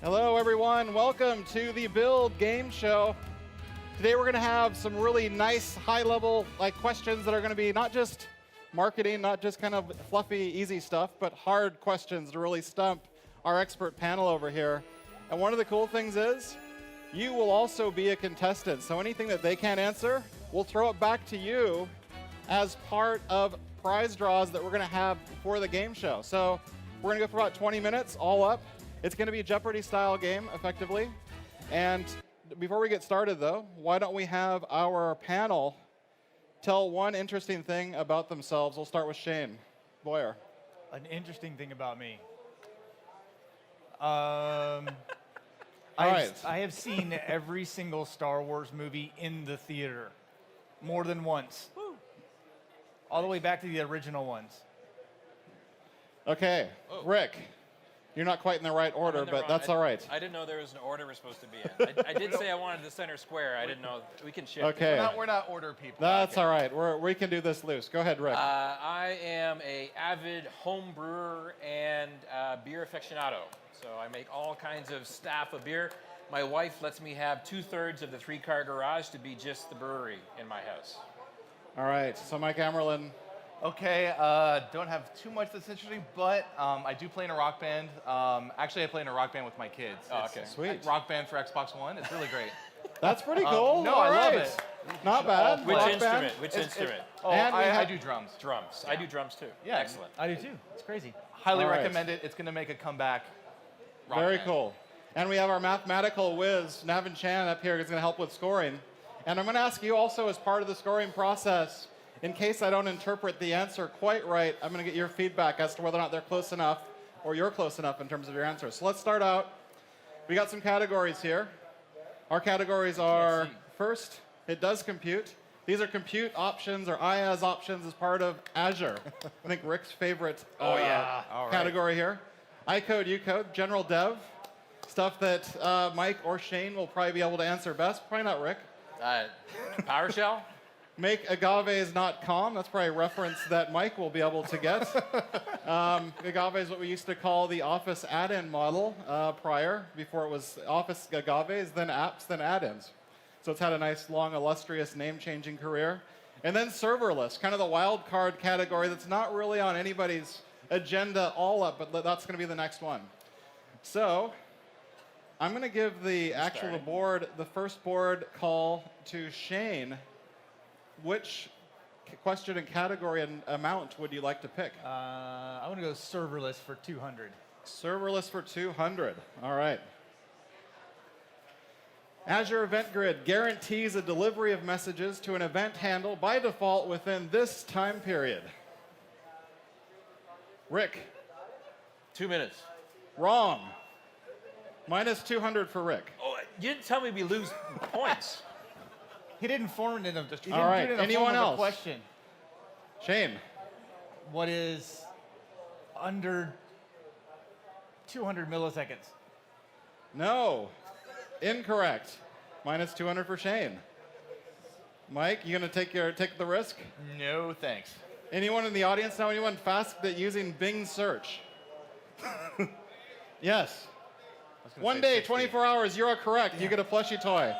Hello, everyone. Welcome to the Build Game Show. Today, we're going to have some really nice, high-level questions that are going to be not just marketing, not just kind of fluffy, easy stuff, but hard questions to really stump our expert panel over here. And one of the cool things is, you will also be a contestant. So anything that they can't answer, we'll throw it back to you as part of prize draws that we're going to have for the game show. So we're going to go for about 20 minutes, all up. It's going to be a Jeopardy-style game, effectively. And before we get started, though, why don't we have our panel tell one interesting thing about themselves. We'll start with Shane Boyer. An interesting thing about me. I have seen every single Star Wars movie in the theater, more than once. Woo. All the way back to the original ones. Okay, Rick. You're not quite in the right order, but that's all right. I didn't know there was an order we're supposed to be in. I did say I wanted the center square. I didn't know. We can shift. Okay. We're not order people. That's all right. We can do this loose. Go ahead, Rick. I am an avid home brewer and beer aficionado. So I make all kinds of staff of beer. My wife lets me have 2/3 of the 3-car garage to be just the brewery in my house. All right. So Mike Amerlin. Okay, don't have too much that's interesting, but I do play in a rock band. Actually, I play in a rock band with my kids. Oh, okay. Sweet. Rock band for Xbox One. It's really great. That's pretty cool. No, all I love right. it. Not bad. Which Rock instrument? band. Which instrument? And I do drums. Drums. Yeah. I do drums too. Yeah. Excellent. I do too. It's crazy. Highly All right. recommend it. It's going to make a comeback. Rock Very band. cool. And we have our mathematical whiz, Navin Chan, up here, who's going to help with scoring. And I'm going to ask you also, as part of the scoring process, in case I don't interpret the answer quite right, I'm going to get your feedback as to whether or not they're close enough or you're close enough in terms of your answer. So let's start out. We got some categories here. Our categories are, first, it does compute. These are compute options or IaaS options as part of Azure. I think Rick's favorite category here. I code, you code, general dev, stuff that Mike or Shane will probably be able to answer best. Probably not Rick. PowerShell? Make agaves not calm. That's probably a reference that Mike will be able to get. Agave is what we used to call the Office add-in model prior, before it was Office agaves, then apps, then add-ins. So it's had a nice, long, illustrious, name-changing career. And then serverless, kind of the wild card category that's not really on anybody's agenda all up, but that's going to be the next one. So I'm going to give the first board call to Shane. Which question and category and amount would you like to pick? I want to go serverless for 200. Serverless for 200. All right. Azure Event Grid guarantees a delivery of messages to an event handle by default within this time period. Rick. 2 minutes. Wrong. Minus 200 for Rick. Oh, you didn't tell me we lose points. He didn't form it in a All right. Anyone else? Question. Shane. What is under 200 milliseconds? No. Incorrect. Minus 200 for Shane. Mike, you going to take the risk? No, thanks. Anyone in the audience know anyone fast at using Bing search? Yes. One day, 24 hours, you're correct. Yeah. You get a plushie toy.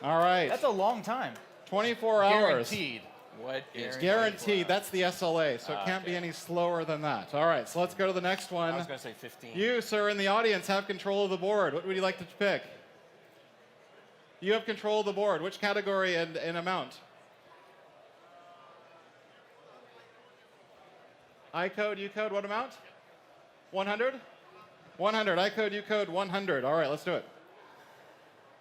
All right. That's a long time. 24 hours. Guaranteed. What is Guaranteed. That's the SLA, so it can't be any slower than that. All right, so let's go to the next one. I was going to say 15. You, sir, in the audience, have control of the board. What would you like to pick? You have control of the board. Which category and amount? I code, you code, what amount? 100? 100. I code, you code, 100. All right, let's do it.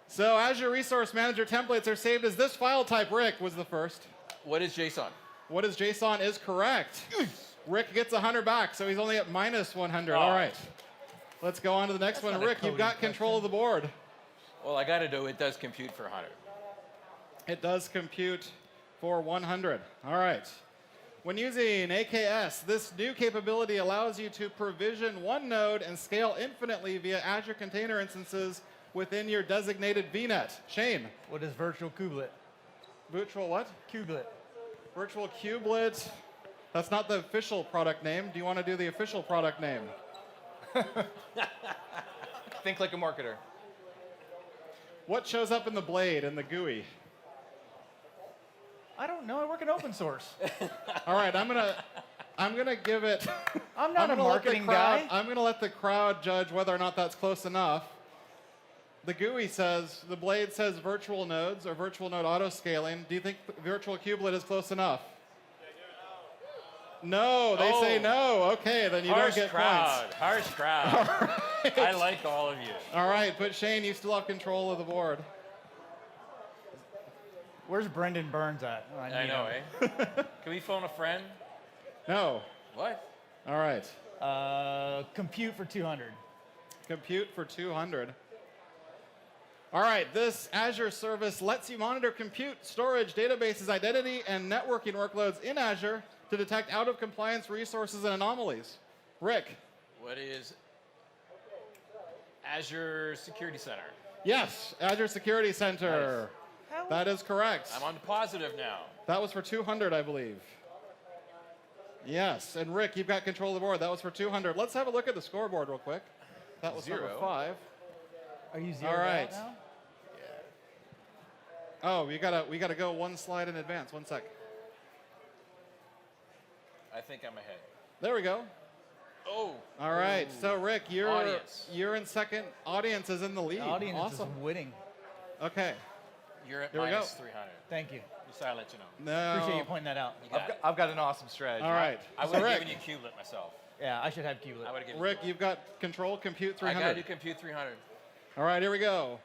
So Azure Resource Manager templates are saved as this file type. Rick was the first. What is JSON? What is JSON is correct. Rick gets 100 back, so he's only at minus 100. All right. Let's go on to the next one. Rick, you've got control of the board. Well, I got to do it. Does compute for 100. It does compute for 100. All right. When using AKS, this new capability allows you to provision one node and scale infinitely via Azure Container Instances within your designated vNet. Shane. What is virtual kubelet? Virtual what? Kubelet. Virtual kubelet. That's not the official product name. Do you want to do the official product name? think like a marketer. What shows up in the blade and the GUI? I don't know. I work in open source. All right, I'm gonna give it. I'm not a marketing guy. I'm gonna let the crowd judge whether or not that's close enough. The GUI says, the blade says virtual nodes or virtual node auto-scaling. Do you think virtual kubelet is close enough? No, they say no. Okay, then you don't get points. Harsh crowd. Right. I like all of you. All right, but Shane, you still have control of the board. Where's Brendan Burns at? Oh, I know, eh? Can we phone a friend? No. What? All right. Compute for 200. Compute for 200. All right, this Azure service lets you monitor compute, storage, databases, identity, and networking workloads in Azure to detect out-of-compliance resources and anomalies. Rick. What is Azure Security Center? Yes, Azure Security Center. Nice. That is correct. I'm on the positive now. That was for 200, I believe. Yes, and Rick, you've got control of the board. That was for 200. Let's have a look at the scoreboard real quick. That was number 5. Are you zeroed All right. out now? Oh, we gotta go one slide in advance. 1 sec. I think I'm ahead. There we go. Oh. All right. So Rick, Audience. you're in second. Audience is in the lead. The audience Awesome. is winning. Okay. You're at Here we go. minus 300. Thank you. Just thought I'd let you know. No. Appreciate you pointing that out. You got it. I've got an awesome strategy. All right. I would So have Rick, given you kubelet myself. Yeah, I should have kubelet. I would have given Rick, you've got control compute I 300. got to do compute 300. All right, here we go.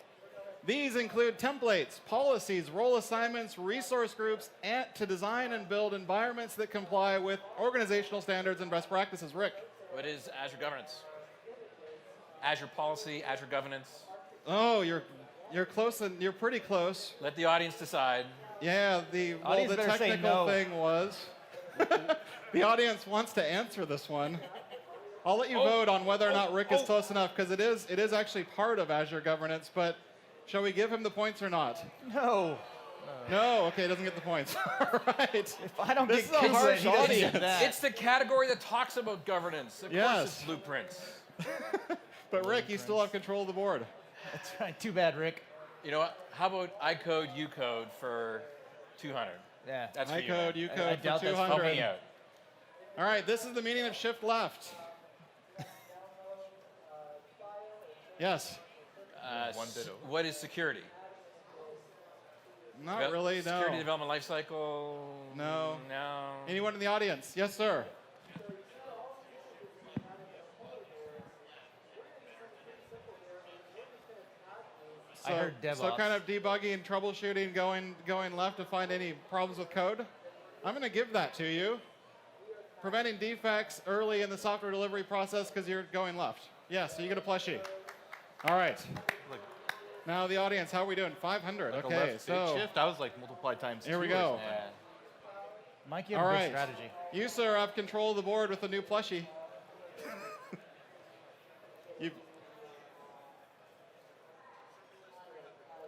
These include templates, policies, role assignments, resource groups, and to design and build environments that comply with organizational standards and best practices. Rick. What is Azure Governance? Azure Policy, Azure Governance. Oh, you're close and you're pretty close. Let the audience decide. Yeah, the Audience better say technical no. thing was the audience wants to answer this one. I'll let you vote on whether or not Rick is close enough because it is actually part of Azure Governance, but shall we give him the points or not? No. No, okay, he doesn't get the points. All right. If I don't This get is a harsh kubelet, he doesn't audience. get that. It's the category that talks about governance. Of Yes. course it's blueprints. But Rick, you still have control of the board. That's right. Too bad, Rick. You know what? How about I code, you code for 200? Yeah. That's for I you, code, man. you I code doubt for that's 200. Help me out. All right, this is the meaning of shift left. Yes. One ditto. What is security? Not really, no. Security development lifecycle? No. No. Anyone in the audience? Yes, sir. I heard DevOps. So kind of debugging, troubleshooting, going left to find any problems with code. I'm going to give that to you. Preventing defects early in the software delivery process because you're going left. Yeah, so you get a plushie. All right. Like, Now the audience, how are we doing? 500. like a Okay, left big so shift. I was like multiplied times here we 2 or go. something. Yeah. Mike, you have All a right. good strategy. You, sir, have control of the board with the new plushie.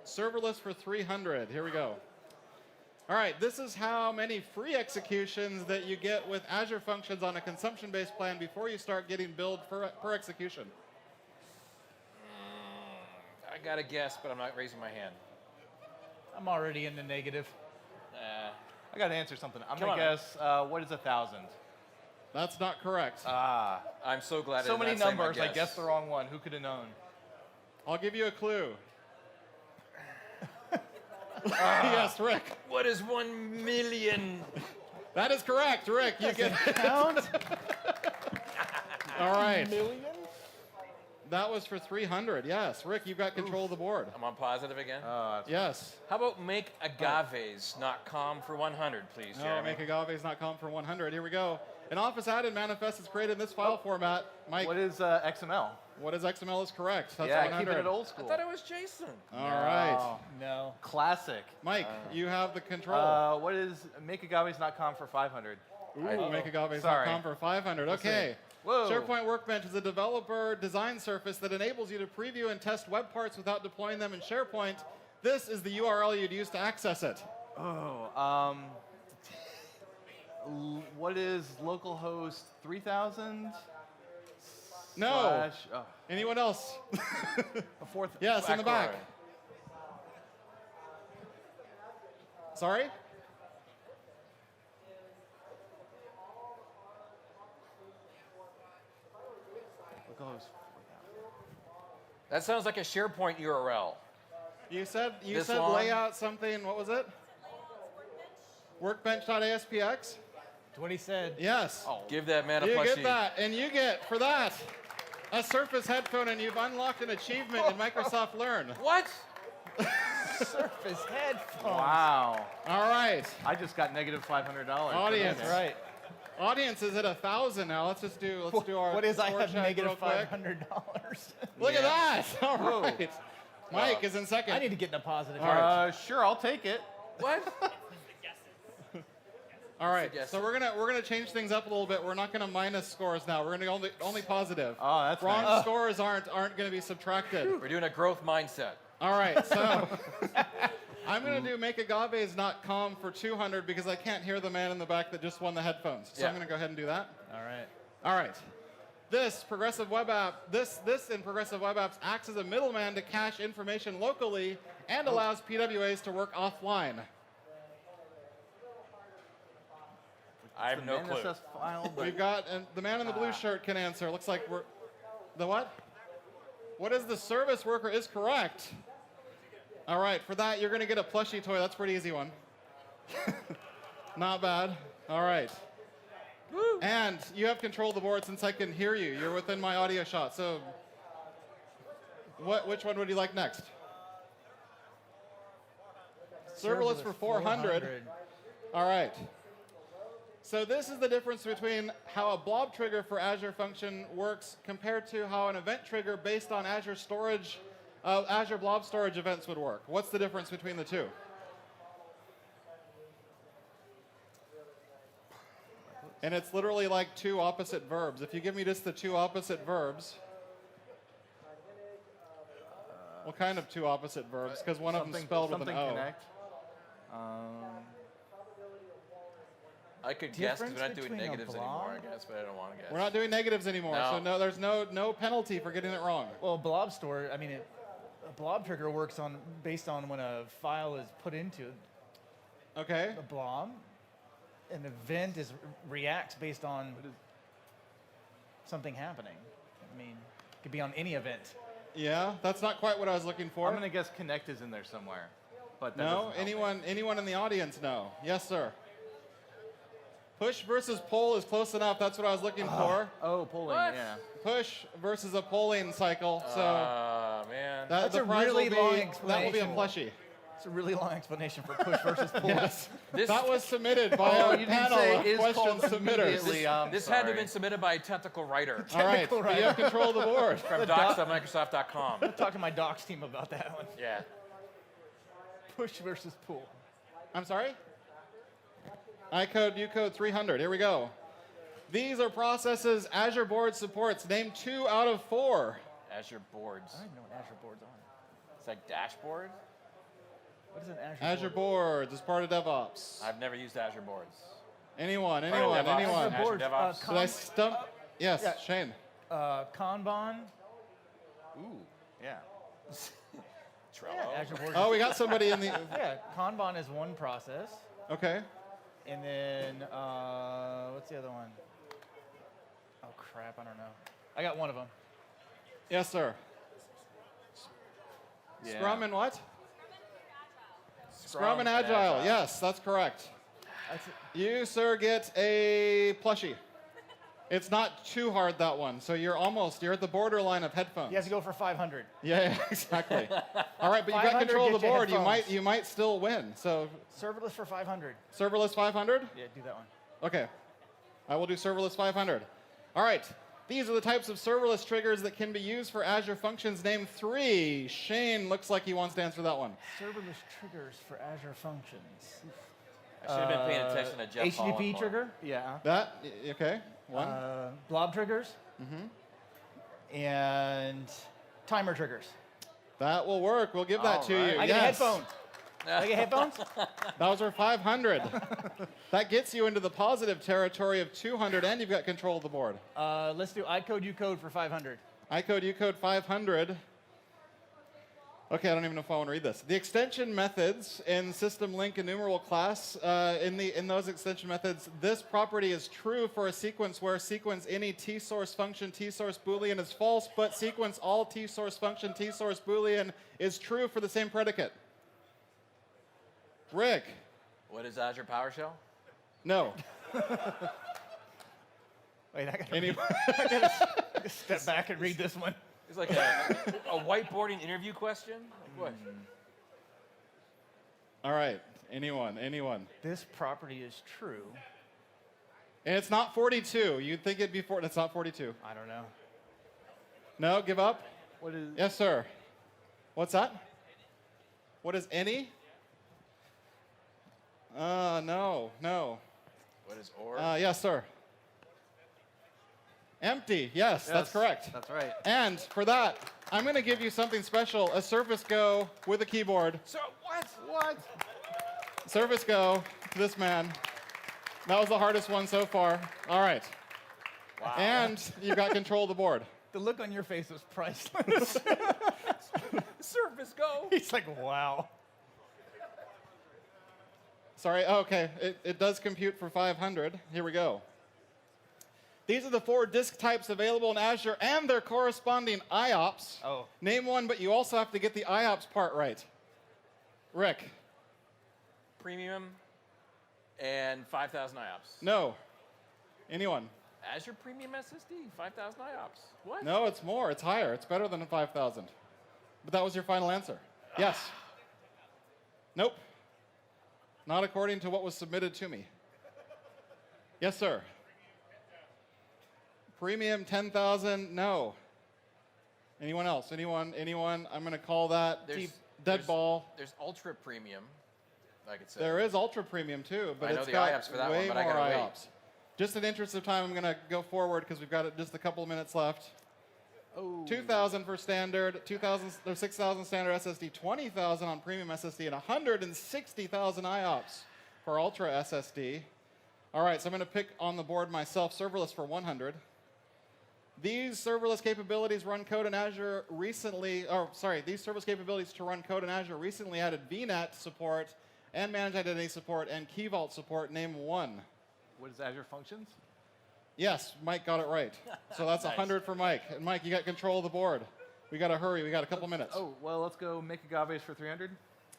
Serverless for 300. Here we go. All right, this is how many free executions that you get with Azure Functions on a consumption-based plan before you start getting billed per execution. I got to guess, but I'm not raising my hand. I'm already in the negative. I got to answer something. I'm Come going to on. guess, what is 1,000? That's not correct. Ah. I'm so glad So I did many not say my numbers, I guess. guessed the wrong one. Who could have known? I'll give you a clue. Yes, Rick. What is 1 million? That is correct, Rick. You get Count? All right. That was for 300. Yes, Rick, you've got control of the board. I'm on positive again. Yes. How about make agaves, not com for 100, please, No, Jeremy? make agaves not com for 100. Here we go. An Office add-in manifest is created in this file format. Mike, What is XML? what is XML is correct. That's Yeah, 100. keeping it old I school. thought it was JSON. All right. Oh, no. Classic. Mike, you have the control. What is make agaves not com for 500? Ooh, make agaves Sorry. not com for 500. Okay. Whoa. SharePoint Workbench is a developer design surface that enables you to preview and test web parts without deploying them in SharePoint. This is the URL you'd use to access it. Oh, what is localhost 3000? No. / oh, Anyone else? a fourth. Yes, in the back. row. Sorry? Look at those. That sounds like a SharePoint URL. You said This long? layout something. What was it? Workbench.aspx? That's what he said. Yes. Oh, Give that man a You plushie. get that, and you get for that a Surface headphone, and you've unlocked an achievement in Microsoft Learn. What? Surface headphones. wow. All right, I just got negative $500. Audience. That's right. audience is at 1,000 now. Let's do our. What is I score have check real negative quick. $500? Look at that! All Whoa. right, Mike is in second. I need to get in a positive. Sure, I'll take it. What? All right, Suggested. so we're gonna change things up a little bit. We're not gonna minus scores now. We're gonna only positive. Oh, that's Wrong nice. scores aren't gonna be subtracted. We're doing a growth mindset. All right, so I'm gonna do make agaves not calm for 200 because I can't hear the man in the back that just won the headphones. So I'm Yeah. gonna go ahead and do that. All right. All right. This progressive web app, this in progressive web apps acts as a middleman to cache information locally and allows PWAs to work offline. I have no clue. NSS file, but We've got, and the man in the blue shirt can answer. Looks like we're, the what? What is the service worker is correct. All right, for that, you're gonna get a plushie toy. That's a pretty easy one. Not bad. All right. Woo. And you have control of the board since I can hear you. You're within my audio shot. So which one would you like next? Serverless for 400. All right. So this is the difference between how a blob trigger for Azure function works compared to how an event trigger based on Azure storage, Azure Blob Storage events would work. What's the difference between the two? And it's literally like two opposite verbs. If you give me just the two opposite verbs, what kind of two opposite verbs? Because one of them spelled with an something O. connect. I could guess because Difference we're not doing between a negatives blob? anymore, I guess, but I don't want to guess. We're not doing negatives anymore, No. so no, there's no penalty for getting it wrong. Well, blob store. I mean, a blob trigger works based on when a file is put into Okay. a blob. An event reacts based on something happening. I mean, it could be on any event. Yeah, that's not quite what I was looking for. I'm gonna guess connect is in there somewhere, but that No, doesn't help me. anyone in the audience? No. Yes, sir. Push versus poll is close enough. That's what I was looking for. Oh, polling. What? Yeah. Push versus a polling cycle. So Man. That's the a prize really will long be, that will be a explanation. plushie. It's a really long explanation for push versus pull. Yes. This- That was submitted by Oh, a you didn't panel say of is question called submitters. immediately. I'm This had to have sorry. been submitted by a technical writer All right, Technical but you have control of the board. from docs.microsoft.com. Talk to my docs team about that one. Yeah. Push versus pull. I'm sorry? I code, you code 300. Here we go. These are processes Azure Board supports. Name 2 out of 4. Azure boards. I don't even know what Azure boards are. It's like dashboard. What is an Azure, Azure board? Boards is part of DevOps. I've never used Azure boards. Anyone? DevOps. Anyone? Azure boards. DevOps. Did I stump? Yes, yeah. Shane. Kanban. Ooh. Yeah. Trello. Azure boards. Oh, we got somebody in the. Yeah, Kanban is one process. Okay. And then, what's the other one? Oh, crap, I don't know. I got one of them. Yes, sir. Yeah. Scrum and what? Scrum and Agile. Yes, that's correct. That's it. You, sir, get a plushie. It's not too hard, that one. So you're at the borderline of headphones. You have to go for 500. Yeah, exactly. All right, but you got 500 control of the get you board. headphones. You might still win. So Serverless for 500. serverless 500? Yeah, do that one. Okay. I will do serverless 500. All right. These are the types of serverless triggers that can be used for Azure Functions. Name 3. Shane looks like he wants to answer that one. Serverless triggers for Azure Functions. I should have been paying attention to Jeff Holland HTTP more. trigger. Yeah. Okay. One. Blob triggers. And timer triggers. That will work. We'll give that All to right. you. I get a Yes. headphone. I get headphones? Those are 500. That gets you into the positive territory of 200, and you've got control of the board. Let's do I code, you code for 500. I code, you code 500. Okay, I don't even know if I want to read this. The extension methods in system link enumerable class, in those extension methods, this property is true for a sequence where sequence any t-source function t-source boolean is false, but sequence all t-source function t-source boolean is true for the same predicate. Rick. What is Azure PowerShell? No. Wait, I gotta step back and read this one. It's like a whiteboarding interview question? Like what? All right. Anyone? This property is true. And it's not 42. You'd think it'd be 40. It's not 42. I don't know. No, give up? What is? Yes, sir. What's that? What is any? No. What is or? Yes, sir. Empty. Yes, that's correct. That's right. And for that, I'm going to give you something special, a Surface Go with a keyboard. So what? Surface Go to this man. That was the hardest one so far. All right. Wow. And you got control of the board. The look on your face was priceless. Surface Go. He's like, wow. Sorry. Oh, okay. It does compute for 500. Here we go. These are the 4 disk types available in Azure and their corresponding IOPS. Oh. Name one, but you also have to get the IOPS part right. Rick. Premium and 5,000 IOPS. No. Anyone? Azure Premium SSD, 5,000 IOPS. What? No, it's more. It's higher. It's better than 5,000. But that was your final answer. Yes. Nope. Not according to what was submitted to me. Yes, sir. Premium 10,000, no. Anyone else? Anyone? I'm going to call that dead ball. There's Ultra Premium, like it says. There is Ultra Premium too, but I know it's the got IOPS for that way one, but I more gotta wait. IOPS. Just in the interest of time, I'm going to go forward because we've got just a couple of minutes left. Oh. 2,000 for standard, 2,000 or 6,000 standard SSD, 20,000 on premium SSD, and 160,000 IOPS for Ultra SSD. All right, so I'm going to pick on the board myself, serverless for 100. These serverless capabilities run code in Azure recently, these serverless capabilities to run code in Azure recently added vNet support and managed identity support and Key Vault support. Name one. What is Azure Functions? Yes, Mike got it right. So that's Nice. 100 for Mike. And Mike, you got control of the board. We got to hurry. We got a couple minutes. Oh, well, let's go make agaves for 300.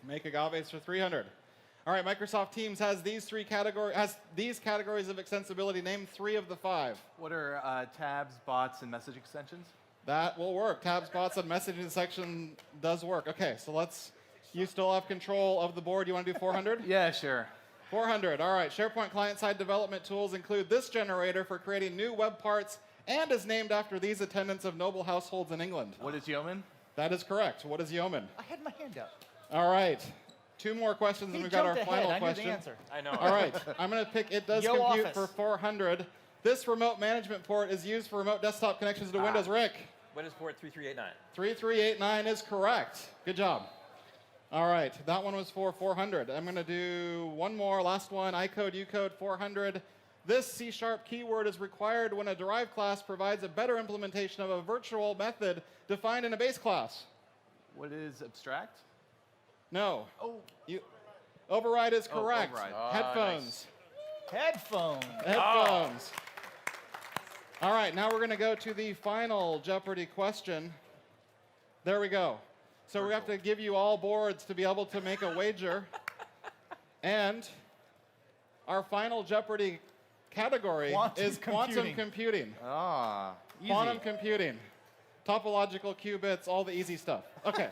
Make agaves for 300. All right, Microsoft Teams has these categories of extensibility. Name 3 of the 5. What are tabs, bots, and message extensions? That will work. Tabs, bots, and messaging section does work. Okay, so you still have control of the board. You want to do 400? Yeah, sure. 400. All right, SharePoint client-side development tools include this generator for creating new web parts and is named after these attendants of noble households in England. What is Yeoman? That is correct. What is Yeoman? I had my hand up. All right. 2 more questions, and we've got our final I question. knew the answer. I know. All right. I'm going to pick, it does Yo compute Office. for 400. This remote management port is used for remote desktop connections to Windows. Rick. What is port 3389? 3389 is correct. Good job. All right. That one was for 400. I'm going to do one more, last one. I code, you code 400. This C# keyword is required when a derived class provides a better implementation of a virtual method defined in a base class. What is abstract? No. Oh, Override is correct. override. Oh, Headphones. Headphones. Headphones. All right, now we're going to go to the final Jeopardy question. There we go. So we have to give you all boards to be able to make a wager. And our final Jeopardy category is quantum computing. Ah, easy. Quantum computing. Topological qubits, all the easy stuff. Okay.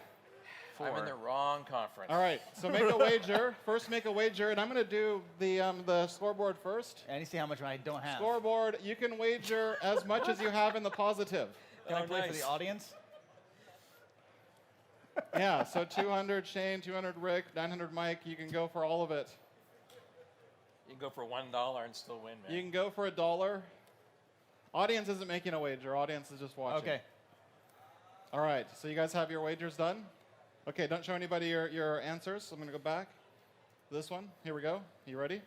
I'm in the wrong conference. All right, so make a wager. First, make a wager, and I'm going to do the scoreboard first. And you see how much I don't have. Scoreboard, you can wager as much as you have in the positive. Can I Oh, play for nice. the audience? Yeah, so 200 Shane, 200 Rick, 900 Mike. You can go for all of it. You can go for $1 and still win, man. You can go for $1. Audience isn't making a wager. Audience is just watching. Okay. All right, so you guys have your wagers done? Okay, don't show anybody your answers. I'm going to go back. This one. Here we go. You ready?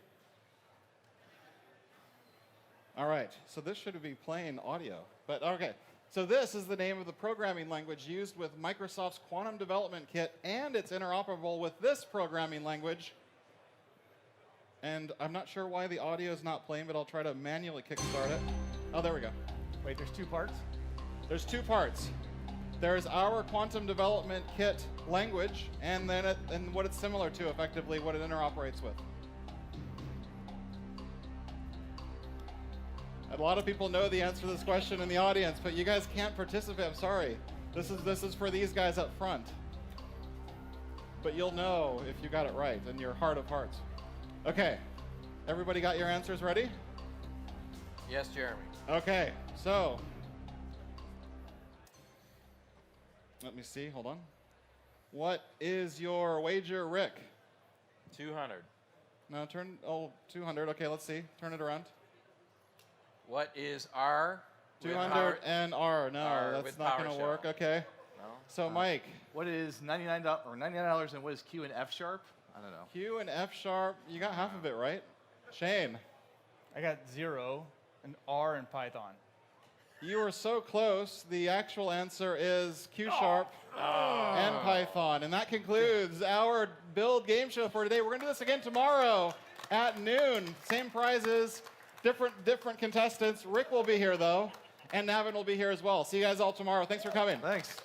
All right. So this should be plain audio. But OK. So this is the name of the programming language used with Microsoft's Quantum Development Kit, and it's interoperable with this programming language. And I'm not sure why the audio is not playing, but I'll try to manually kickstart it. Oh, there we go. Wait, there's 2 parts? There's 2 parts. There's our Quantum Development Kit language, and then and what it's similar to, effectively, what it interoperates with. A lot of people know the answer to this question in the audience, but you guys can't participate. I'm sorry. This is for these guys up front. But you'll know if you got it right in your heart of hearts. Okay. Everybody got your answers ready? Yes, Jeremy. Okay. So let me see. Hold on. What is your wager, Rick? 200. No, 200. Okay, let's see. Turn it around. What is R? 200 and R. No, R that's with not going to PowerShell. work. Okay. No. So, Mike. What is $99 or $99 and what is Q and F sharp? I don't know. Q and F sharp. You got half of it right. Shane. I got 0 and R in Python. You were so close. The actual answer is Q sharp and Python. And that concludes our Build game show for today. We're going to do this again tomorrow at noon. Same prizes, different contestants. Rick will be here, though, and Navin will be here as well. See you guys all tomorrow. Thanks for coming. Thanks.